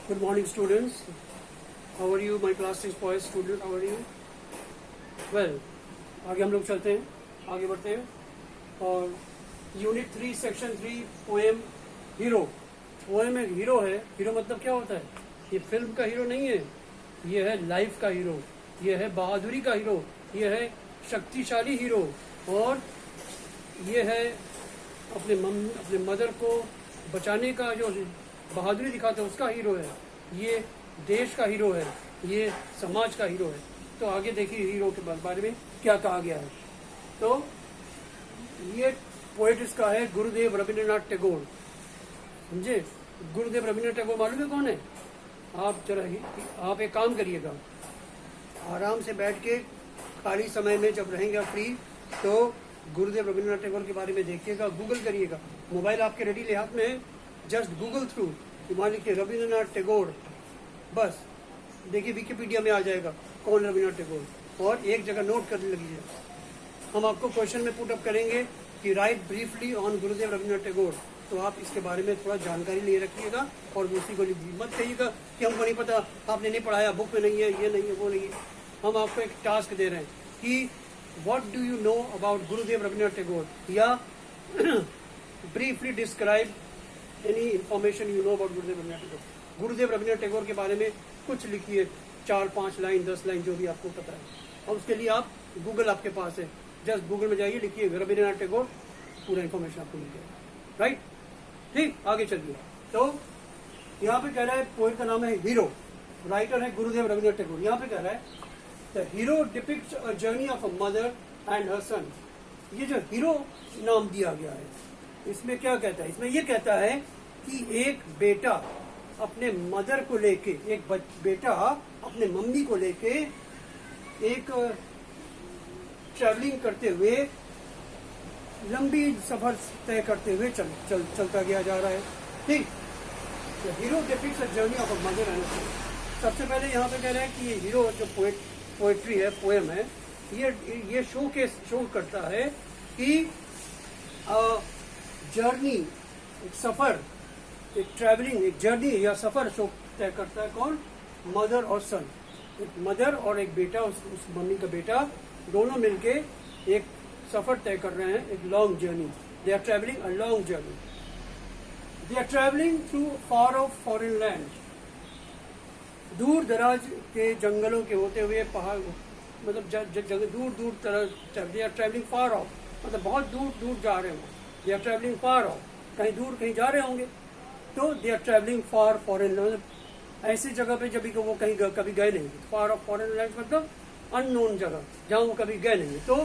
Good morning, students. How are you, my class 6 boys student? How are you? Well, आगे हम लोग चलते हैं, आगे बढ़ते हैं और unit 3 section 3 poem hero. Poem एक हीरो है। हीरो मतलब क्या होता है? ये फिल्म का हीरो नहीं है, ये है लाइफ का हीरो, ये है बहादुरी का हीरो, ये है शक्तिशाली हीरो और ये है अपने मदर को बचाने का जो बहादुरी दिखाता है उसका हीरो है, ये देश का हीरो है, ये समाज का हीरो है। तो आगे देखिए हीरो के बारे में क्या कहा गया है। तो ये पोएट इसका है गुरुदेव रविंद्रनाथ टैगोर। समझे? गुरुदेव रविंद्रनाथ टैगोर मालूम है कौन है? आप एक काम करिएगा, आराम से बैठ के खाली समय में जब रहेंगे फ्री तो गुरुदेव रविंद्रनाथ टैगोर के बारे में देखिएगा, गूगल करिएगा। मोबाइल आपके रेडी हाथ में है, जस्ट गूगल थ्रू वहाँ लिखिए रविंद्रनाथ टैगोर, बस देखिए विकिपीडिया में आ जाएगा कौन रविंद्रनाथ टैगोर और एक जगह नोट करने लगिए। हम आपको क्वेश्चन में पुट अप करेंगे कि right briefly on Gurudev Rabindranath Tagore, तो आप इसके बारे में थोड़ा जानकारी ले रखिएगा और उसी को मत कहिएगा कि हमको नहीं पता, आपने नहीं पढ़ाया, बुक में नहीं है, ये नहीं है, वो नहीं है। हम आपको एक टास्क दे रहे हैं कि what do you know about Gurudev Rabindranath Tagore, या briefly describe any information you know about Gurudev Rabindranath Tagore. Gurudev Rabindranath Tagore के बारे में कुछ लिखिए, 4-5 लाइन 10 लाइन जो भी आपको पता है, और उसके लिए आप गूगल आपके पास है, जस्ट गूगल में जाइए, लिखिए रविंद्रनाथ टैगोर, पूरा इन्फॉर्मेशन आपको मिल जाएगा। राइट, ठीक, आगे चलिए। तो यहाँ पे कह रहा है पोएट का नाम है हीरो, राइटर है गुरुदेव रविंद्रनाथ टैगोर। यहाँ पे कह रहा है the hero depicts a journey of a mother and her son. ये जो हीरो नाम दिया गया है इसमें क्या कहता है? इसमें ये कहता है कि एक बेटा अपने मदर को लेके, एक बेटा अपने मम्मी को लेके एक ट्रैवलिंग करते हुए, लंबी सफर तय करते हुए चलता गया जा रहा है। ठीक, hero depicts a journey of a mother and son. सबसे पहले यहाँ पे कह रहे हैं कि ये हीरो जो पोएट्री है, पोएम है, ये शो करता है कि जर्नी, एक सफर, एक ट्रैवलिंग, एक जर्नी या सफर शो तय करता है कौन? मदर और सन। एक मदर और एक बेटा, उस मम्मी का बेटा, दोनों मिलके एक सफर तय कर रहे हैं, एक long journey. They are travelling a long journey. They are travelling through far off foreign land. दूर दराज के जंगलों के होते हुए, पहाड़, मतलब दूर दूर तरह। They are travelling far off मतलब बहुत दूर दूर जा रहे होंगे। They are travelling far off, कहीं दूर कहीं जा रहे होंगे, तो they are travelling far foreign land, ऐसी जगह पे जब वो कहीं कभी गए नहीं। फार ऑफ फॉरेन लैंड मतलब अननोन जगह जहाँ वो कभी गए नहीं। तो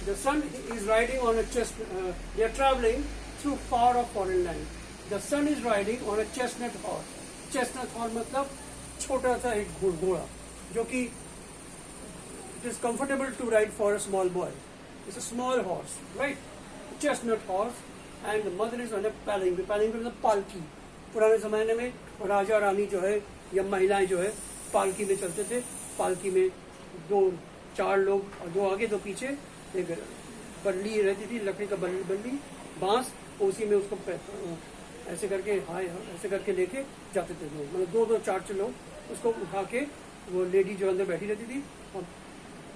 the son is riding on a they are travelling through far off foreign land. The son is riding on a chestnut horse. Chestnut horse मतलब छोटा सा एक घोड़ा, जो कि it is comfortable to ride for a small boy. It's a small horse, right, chestnut horse. And the mother is on a palanquin. Palanquin मतलब पालकी। पुराने जमाने में राजा रानी जो है या महिलाएं जो है पालकी में चलते थे। पालकी में 2-4 लोग, और 2 आगे 2 पीछे, एक बल्ली रहती थी, लकड़ी का बल्ली, बांस, उसी में उसको ऐसे करके ऐसे करके लेके जाते थे लोग, मतलब 2-2, 4 लोग उसको उठा के, वो लेडी जो अंदर बैठी रहती थी और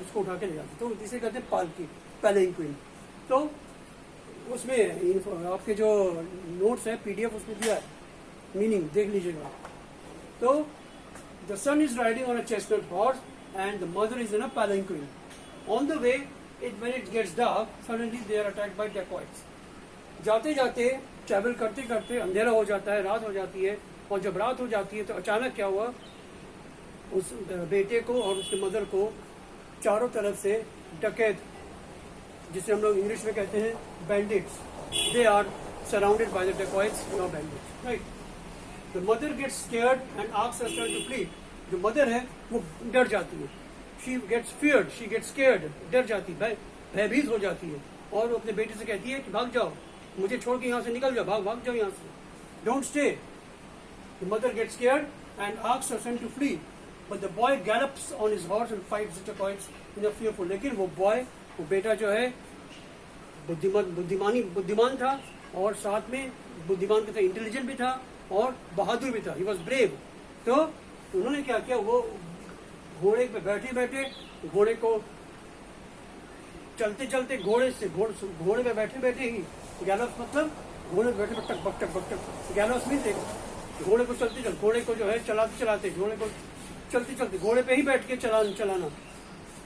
उसको उठा के ले जाते, तो इसे कहते हैं पालकी, पैलिंग क्वीन। तो उसमें आपके जो नोट्स है पीडीएफ उसमें दिया है, मीनिंग देख लीजिएगा। तो the son is riding on a chestnut horse and the mother is in a palanquin. On the way when it gets dark suddenly they are attacked by dacoits. जाते जाते, travel करते करते अंधेरा हो जाता है, रात हो जाती है, और जब रात हो जाती है तो अचानक क्या हुआ, उस बेटे को और उसके मदर को चारों तरफ से डकैत, जिसे हम लोग इंग्लिश में कहते हैं bandits, they are surrounded by the dacoits और bandits, right. The mother gets scared and asks her son to flee. जो मदर है वो डर जाती है, she gets feared, she gets scared, डर जाती है, भयभीत हो जाती है, और वो अपने बेटे से कहती है कि भाग जाओ, मुझे छोड़ के यहाँ से निकल जाओ, भाग जाओ यहाँ से, don't stay. The mother gets scared and asks her son to flee, but the boy gallops on his horse and fights the dacoits in a fearful. लेकिन वो बेटा जो है बुद्धिमान था, और साथ में बुद्धिमान के साथ इंटेलिजेंट भी था, और बहादुर भी था, ही वॉज ब्रेव। तो उन्होंने क्या किया, वो घोड़े पे बैठे बैठे, घोड़े को चलते चलते, घोड़े पे बैठे बैठे ही, गैलप्स मतलब घोड़े पे बैठे बकटक बकटक बकटक, गैलप्स मीन देखो घोड़े को चलते चलते, घोड़े को जो है चलाते चलाते, घोड़े को चलते चलते, घोड़े पे ही बैठ के चलाना,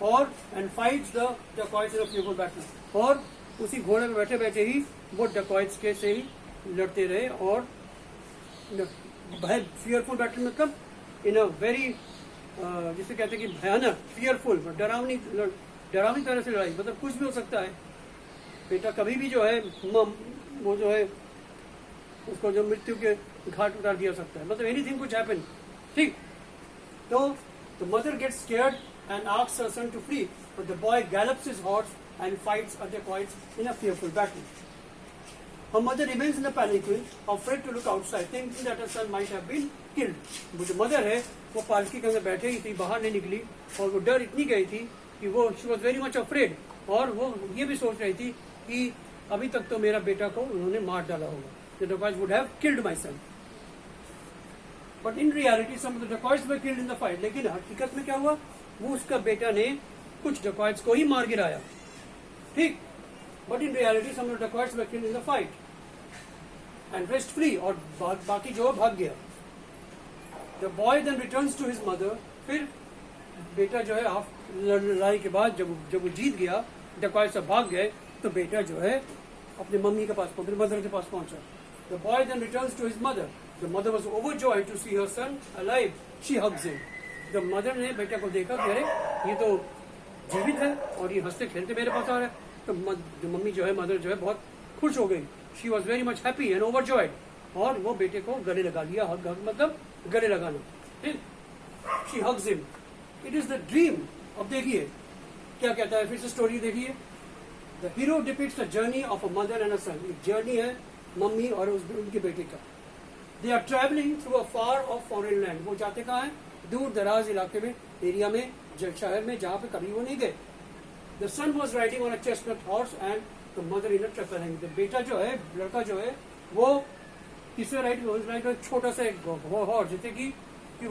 और and fights the dacoits in a fearful battle, और उसी घोड़े पे बैठे बैठे ही वो डकॉइट्स के से ही लड़ते रहे। और फियरफुल बैटल मतलब इन अ वेरी, जिसे कहते हैं कि भयानक, फियरफुल, डरावनी तरह से लड़ाई, मतलब कुछ भी हो सकता है। बेटा कभी भी जो है वो जो है उसको जो मृत्यु के घाट उतार दिया सकता है, मतलब एनीथिंग कुछ हैपन। ठीक, तो the mother gets scared and asks her son to flee, but the boy gallops his horse and fights other dacoits in a fearful battle. Her mother remains in the palanquin, afraid to look outside, thinking that her son might have been killed. वो जो मदर है वो पालकी के अंदर बैठे ही थी, बाहर नहीं निकली, और वो डर इतनी गई थी कि वो she was very much afraid, और वो ये भी सोच रही थी कि अभी तक तो मेरा बेटा को उन्होंने मार डाला होगा, the dacoits would have killed my son. But in reality some of the dacoits were killed in the fight. लेकिन हकीकत में क्या हुआ, वो उसका बेटा ने कुछ डकॉइट्स को ही मार गिराया। ठीक, but in reality some of the dacoits were killed in the fight and rest flee, और बाकी जो भाग गया। The boy then returns to his mother, फिर बेटा जो है लड़ाई के बाद जब वो जीत गया, डकॉइट्स सब भाग गए, तो बेटा जो है अपने मम्मी के पास, अपने मदर के पास पहुंचा। The boy then returns to his mother, the mother was overjoyed to see her son alive, she hugs him. जब मदर ने बेटे को देखा कि अरे ये तो जीवित है और ये हंसते खेलते मेरे पास आ रहा है, तो मम्मी जो है, मदर जो है बहुत खुश हो गई। She was very much happy and overjoyed, और वो बेटे को गले लगा लिया। हग मतलब गले लगाना। ठीक, she hugs him, it is the dream. अब देखिए क्या कहता है, फिर से स्टोरी देखिए। The hero depicts the journey of a mother and a son. एक जर्नी है मम्मी और उनके बेटे का। They are travelling through a far off foreign land. वो जाते कहाँ है, दूर दराज इलाके में, एरिया में, शहर में, जहां पे कभी वो नहीं गए। The son was riding on a chestnut horse and the mother in a palanquin. The बेटा जो है, लड़का जो है, वो किससे राइड, छोटा सा एक हॉर्स, जैसे कि he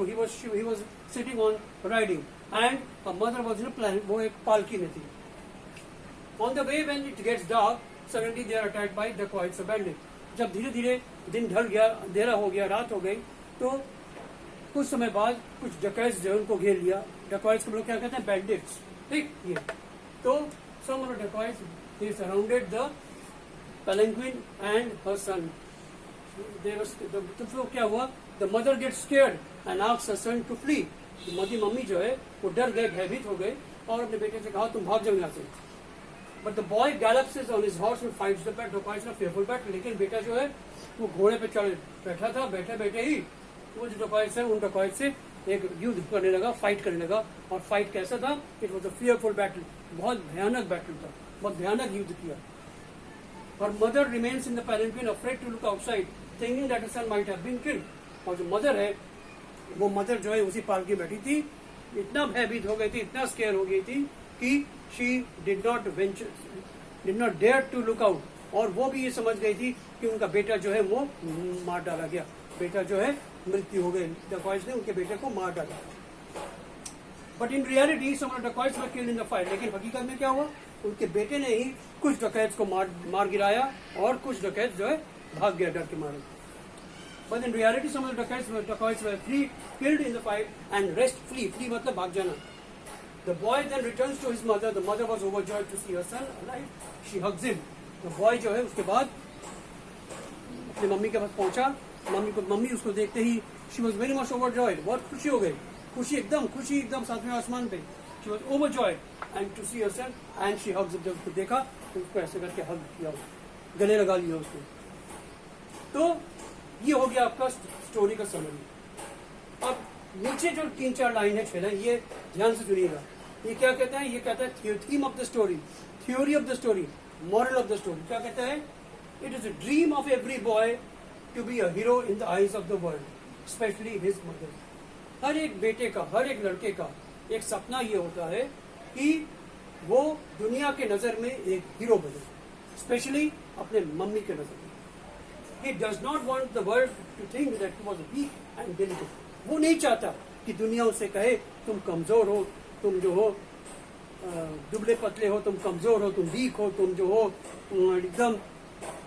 was sitting on riding and her mother was in a plan, वो एक पालकी में थी। On the way when it gets dark, suddenly they are attacked by dacoits or bandits. जब धीरे धीरे दिन ढल गया, अंधेरा हो गया, रात हो गई, तो कुछ समय बाद कुछ डकैट्स जो उनको घेर लिया। डकॉइट्स को लोग क्या कहते हैं, बैंडिट्स। ठीक, ये तो some of the dacoits they surrounded the palanquin and her son. तो क्या हुआ, the mother get scared and asks her son to flee. Mummy जो है वो डर गए, भयभीत हो गए, और अपने बेटे से कहा तुम भाग जाओ यहाँ से। But the boy gallops on his horse and fights the dacoits in a fearful battle. लेकिन बेटा जो है वो घोड़े पे चढ़ बैठा था, बैठे बैठे ही वो जो डकॉइट्स है उन डकॉइट्स से एक युद्ध करने लगा, फाइट करने लगा। और फाइट कैसा था, it was a fearful battle, बहुत भयानक बैटल था, बहुत भयानक युद्ध किया। और mother remains in the palanquin afraid to look outside, thinking that her son might have been killed. और जो मदर है, वो मदर जो है उसी पालकी बैठी थी, इतना भयभीत हो गई थी, इतना स्केयर हो गई थी कि she did not dare to look out. और वो भी ये समझ गई थी कि उनका बेटा जो है वो मार डाला गया, बेटा जो है मृत्यु हो गई, डकॉइट्स ने उनके बेटे को मार डाला। But in reality some of the dacoits were killed in the fight. लेकिन हकीकत में क्या हुआ, उनके बेटे ने ही कुछ डकैट्स को मार गिराया, और कुछ डकैट्स जो है भाग गया डर के मारे। But in reality some of the dacoits were killed in the fight and rest flee मतलब भाग जाना। The boy then returns to his mother. The mother was overjoyed to see her son alive, she hugs him. The boy जो है उसके बाद अपनी mummy के पास पहुंचा। मम्मी उसको देखते ही she was very much overjoyed, बहुत खुशी हो गई, खुशी एकदम सातवें आसमान पे। She was overjoyed and to see her son and she hugs. जब उसको देखा तो उसको ऐसे करके हग किया, गले लगा लिया उसको। तो ये हो गया आपका स्टोरी का समरी। अब नीचे जो 3-4 लाइन है, 6 लाइन, ये ध्यान से सुनिएगा। ये क्या कहता है, ये कहता है theme of the story, theory of the story, moral of the story. क्या कहता है, it is a dream of every boy to be a hero in the eyes of the world, especially his mother. हर एक बेटे का, हर एक लड़के का एक सपना ये होता है कि वो दुनिया के नजर में एक हीरो बने, स्पेशली अपने मम्मी के नजर में। He does not want the world to think that he was weak and delicate. वो नहीं चाहता कि दुनिया उसे कहे तुम कमजोर हो, तुम जो हो दुबले पतले हो, तुम कमजोर हो, तुम वीक हो, तुम जो हो एकदम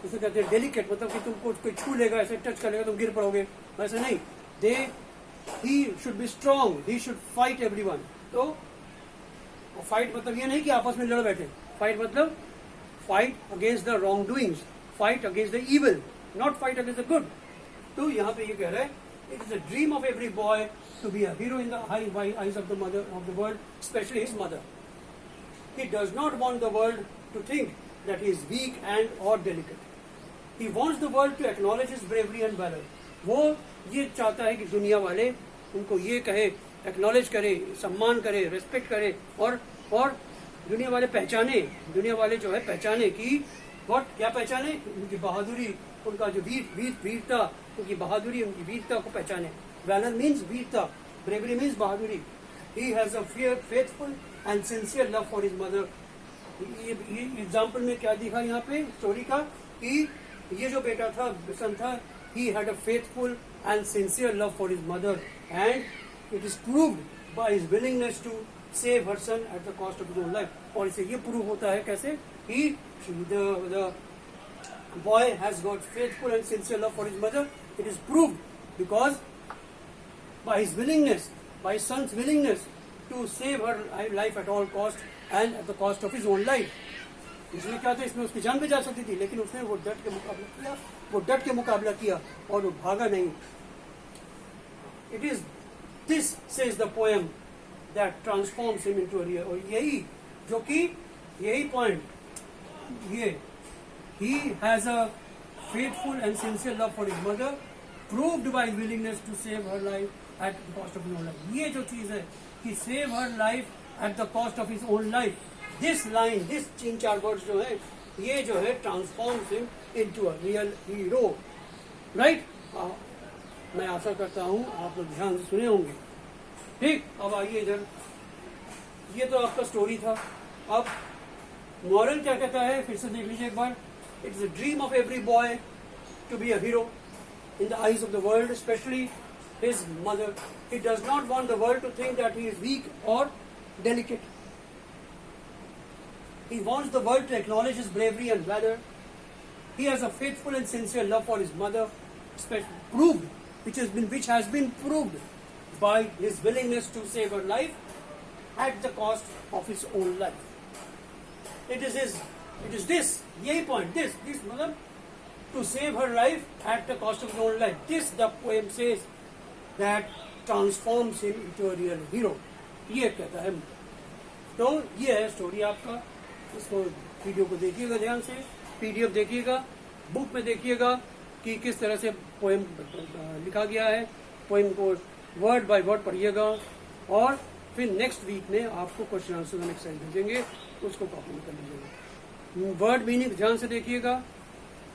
उसे कहते हैं डेलिकेट, मतलब कि तुमको कोई छू लेगा, ऐसे टच कर लेगा तुम गिर पड़ोगे, ऐसा नहीं. He should be strong, he should fight everyone. तो फाइट मतलब ये नहीं कि आपस में लड़ बैठे. फाइट मतलब fight against the wrong doings, fight against the evil, not fight against the good. तो यहाँ पे ये कह रहा है it is a dream of every boy to be a hero in the eyes of the mother of the world, especially his mother. He does not want the world to think that he is weak and or delicate. He wants the world to acknowledge his bravery and valor. वो ये चाहता है कि दुनिया वाले उनको ये कहे, एक्नॉलेज करे, सम्मान करे, रेस्पेक्ट करे, और दुनिया वाले पहचाने, दुनिया वाले जो है पहचाने कि क्या पहचाने, उनकी बहादुरी, उनका जो वीरता, उनकी बहादुरी, उनकी वीरता को पहचाने. Valor means वीरता, bravery means बहादुरी. He has a faithful and sincere love for his mother. ये एग्जाम्पल में क्या दिखा यहाँ पे स्टोरी का कि ये जो बेटा था, सन था, he had a faithful and sincere love for his mother, and it is proved by his willingness to save her son at the cost of his own life. और इसे ये प्रूव होता है कैसे कि the boy has got faithful and sincere love for his mother. It is proved because by his willingness, by his son's willingness to save her life at all cost and at the cost of his own life. इसमें क्या था, इसमें उसकी जान भी जा सकती थी, लेकिन उसने वो डट के मुकाबला किया और वो भागा नहीं. It is this, says the poem, that transforms him into a real. और यही जो कि यही पॉइंट, ये he has a faithful and sincere love for his mother, proved by his willingness to save her life at the cost of his own life. ये जो चीज है कि save her life at the cost of his own life, this line, this 3-4 words जो है, ये जो है transforms him into a real hero, right? मैं आशा करता हूँ आप लोग ध्यान से सुने होंगे. ठीक, अब आइए इधर. ये तो आपका स्टोरी था. अब मॉरल क्या कहता है, फिर से देख लीजिए एक बार. It is a dream of every boy to be a hero in the eyes of the world, especially his mother. He does not want the world to think that he is weak or delicate. He wants the world to acknowledge his bravery and valor. He has a faithful and sincere love for his mother, proved, which has been proved by his willingness to save her life at the cost of his own life. It is this, yay point, this mother, to save her life at the cost of his own life. This, the poem says, that transforms him into a real hero. ये कहता है. तो ये है story आपका. इसको video को देखिएगा ध्यान से, पीडीएफ देखिएगा, बुक में देखिएगा कि किस तरह से पोएम लिखा गया है. पोएम को वर्ड बाय वर्ड पढ़िएगा और फिर नेक्स्ट वीक में आपको क्वेश्चन आंसर हम एक्सरसाइज भेजेंगे, उसको कॉपी में कर लीजिएगा. वर्ड मीनिंग ध्यान से देखिएगा.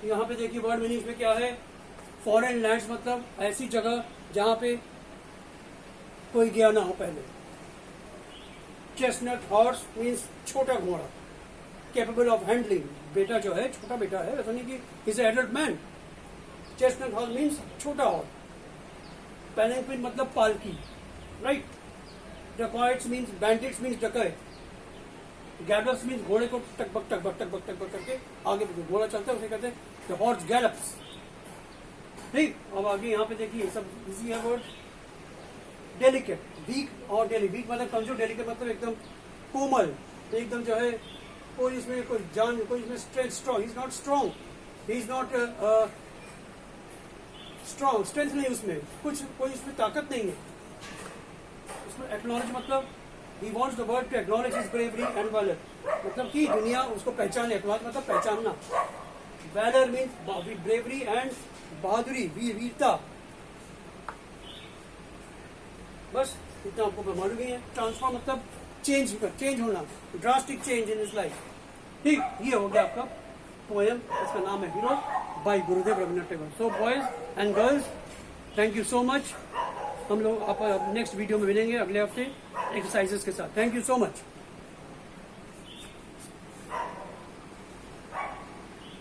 यहाँ पे देखिए वर्ड मीनिंग में क्या है. फॉरेन लैंड्स मतलब ऐसी जगह जहाँ पे कोई गया ना हो पहले. चेस्टनट हॉर्स मीन्स छोटा घोड़ा, कैपेबल ऑफ हैंडलिंग. बेटा जो है छोटा बेटा है, ऐसा नहीं कि is adult man. Chestnut horse means छोटा हॉर्स. पैलेंक्विन मतलब पालकी, right. Dacoits means bandits means डकैत. गैलप्स मीन्स घोड़े को टकबक करके आगे घोड़ा चलता है, उसे कहते हैं द हॉर्स गैलप्स. ठीक, अब आगे यहाँ पे देखिए सब इजी है वर्ड. डेलिकेट, वीक और वीक मतलब कमजोर, डेलिकेट मतलब एकदम कोमल, एकदम जो है कोई इसमें कोई जान, कोई इसमें strong. He is not strong, he is not strong, strength नहीं उसमें, कुछ कोई इसमें ताकत नहीं है. उसमें एक्नॉलेज मतलब he wants the world to acknowledge his bravery and valor. मतलब कि दुनिया उसको पहचाने. एक्नॉलेज मतलब पहचानना. valor means bravery and बहादुरी, वीरता. बस इतना आपको मालूम ही है. ट्रांसफॉर्म मतलब चेंज होना, drastic change in his life. ठीक, ये हो गया आपका पोएम. इसका नाम है hero bye Gurudev Rabindranath Tagore. So boys and girls, thank you so much. हम लोग आप नेक्स्ट वीडियो में मिलेंगे अगले हफ्ते एक्सरसाइजेस के साथ. Thank you so much.